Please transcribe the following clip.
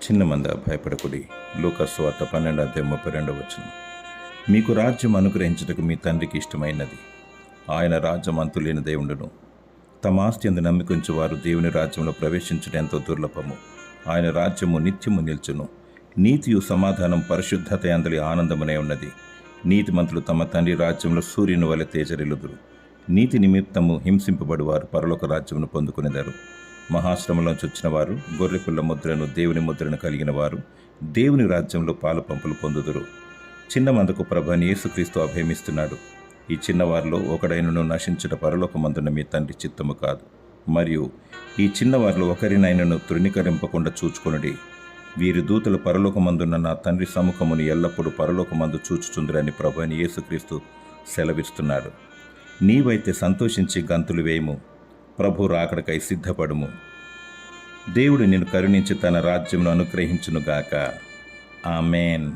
చిన్న మంద భయపడకుడి. లూకాసు వార్త 12:32. మీకు రాజ్యం అనుగ్రహించుటకు మీ తండ్రికి ఇష్టమైనది. ఆయన రాజ్యం అంతులేని దేవుడును. తమ ఆస్తి అందు నమ్మికుంచు వారు దేవుని రాజ్యంలో ప్రవేశించడం ఎంతో దుర్లభము. ఆయన రాజ్యము నిత్యము నిల్చును. నీతియు సమాధానం పరిశుద్ధత అందలి ఆనందమునే ఉన్నది. నీతిమంతులు తమ తండ్రి రాజ్యంలో సూర్యుని వలె తేజరిల్లుదురు. నీతి నిమిత్తము హింసింపబడి వారు పరలోక రాజ్యమును పొందుకునేదారు. మహాశ్రమలోంచి వచ్చిన వారు, గొర్రెపిల్ల ముద్రను దేవుని ముద్రను కలిగిన వారు దేవుని రాజ్యంలో పాలు పంపులు పొందుదురు. చిన్న మందకు ప్రభువైన యేసుక్రీస్తు అభయమిస్తున్నాడు. ఈ చిన్నవారిలో ఒకడైనను నశించుట పరలోకమందున మీ తండ్రి చిత్తము కాదు. మరియు ఈ చిన్నవారిలో ఒకరినైనను తృణీకరింపకుండా చూచుకొనుడి. వీరి దూతలు పరలోకమందున్న నా తండ్రి సముఖమును ఎల్లప్పుడూ పరలోకమందు చూచుచుందురని ప్రభువైన యేసుక్రీస్తు సెలవిస్తున్నాడు. నీవైతే సంతోషించి గంతులు వేయము. ప్రభు రాకడకై సిద్ధపడుము. దేవుడు నిన్ను కరుణించి తన రాజ్యమును అనుగ్రహించునుగాక. ఆమేన్.